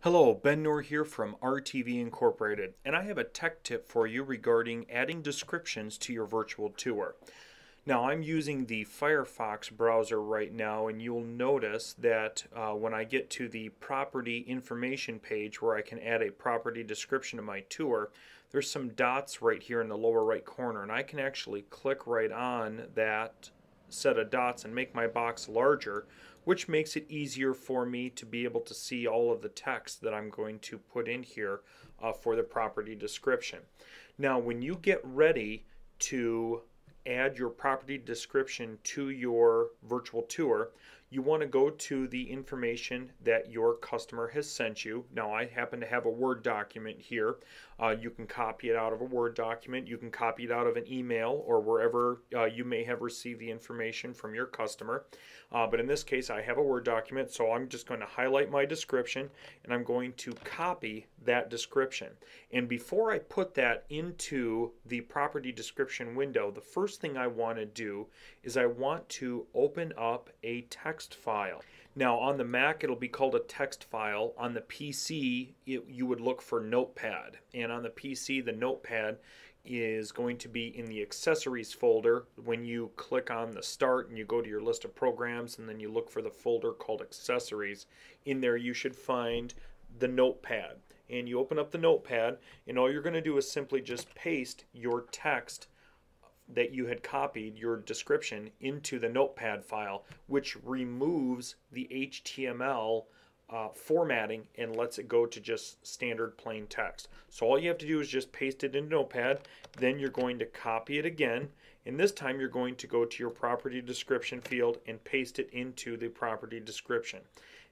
Hello, Ben Noor here from RTV Incorporated, and I have a tech tip for you regarding adding descriptions to your virtual tour. Now, I'm using the Firefox browser right now, and you'll notice that when I get to the property information page where I can add a property description to my tour, there's some dots right here in the lower right corner, and I can actually click right on that set of dots and make my box larger, which makes it easier for me to be able to see all of the text that I'm going to put in here for the property description. Now, when you get ready to add your property description to your virtual tour, you want to go to the information that your customer has sent you. Now, I happen to have a Word document here. You can copy it out of a Word document. You can copy it out of an email or wherever you may have received the information from your customer. But in this case, I have a Word document, so I'm just going to highlight my description and I'm going to copy that description. And before I put that into the property description window, the first thing I want to do is I want to open up a text file. Now, on the Mac, it'll be called a text file. On the PC, you would look for Notepad. And on the PC, the Notepad is going to be in the accessories folder. When you click on the start and you go to your list of programs and then you look for the folder called accessories, in there you should find the Notepad. And you open up the Notepad, and all you're going to do is simply just paste your text that you had copied, your description, into the Notepad file, which removes the HTML formatting and lets it go to just standard plain text. So all you have to do is just paste it in Notepad, then you're going to copy it again, and this time you're going to go to your property description field and paste it into the property description.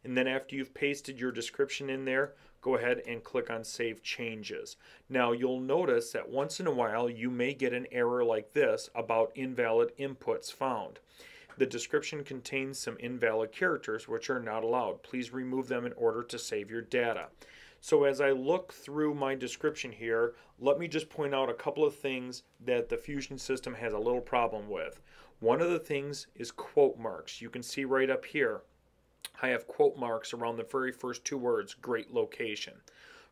And then after you've pasted your description in there, go ahead and click on Save Changes. Now, you'll notice that once in a while you may get an error like this about invalid inputs found. The description contains some invalid characters which are not allowed. Please remove them in order to save your data. So as I look through my description here, let me just point out a couple of things that the Fusion system has a little problem with. One of the things is quote marks. You can see right up here, I have quote marks around the very first two words, great location.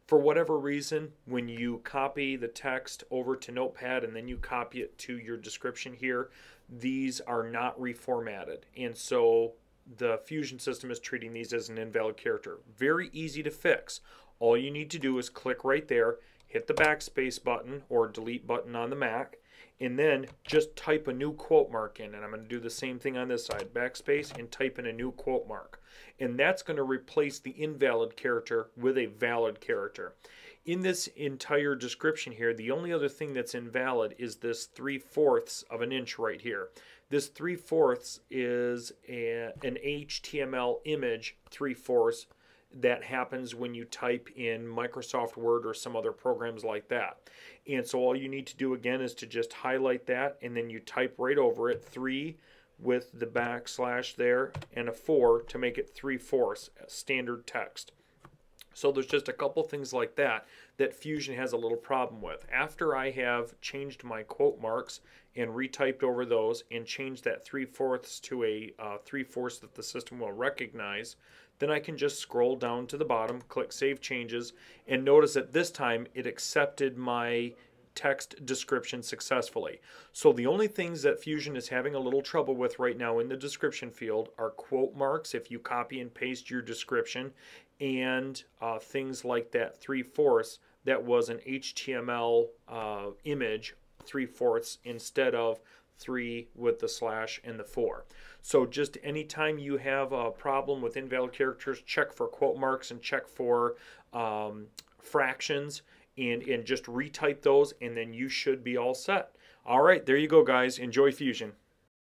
For whatever reason, when you copy the text over to Notepad and then you copy it to your description here, these are not reformatted. And so the Fusion system is treating these as an invalid character. Very easy to fix. All you need to do is click right there, hit the backspace button or delete button on the Mac, and then just type a new quote mark in. And I'm going to do the same thing on this side, backspace, and type in a new quote mark. And that's going to replace the invalid character with a valid character. In this entire description here, the only other thing that's invalid is this 3/4 of an inch right here. This 3/4 is an HTML image 3/4 that happens when you type in Microsoft Word or some other programs like that. And so all you need to do again is to just highlight that and then you type right over it 3 with the backslash there and a 4 to make it 3/4 standard text. So there's just a couple things like that that Fusion has a little problem with. After I have changed my quote marks and retyped over those and changed that 3/4 to a 3/4 that the system will recognize, then I can just scroll down to the bottom, click Save Changes, and notice that this time it accepted my text description successfully. So the only things that Fusion is having a little trouble with right now in the description field are quote marks if you copy and paste your description, and things like that 3/4 that was an HTML image 3/4 instead of 3 with the slash and the 4. So just anytime you have a problem with invalid characters, check for quote marks and check for fractions and just retype those, and then you should be all set. All right, there you go, guys. Enjoy Fusion.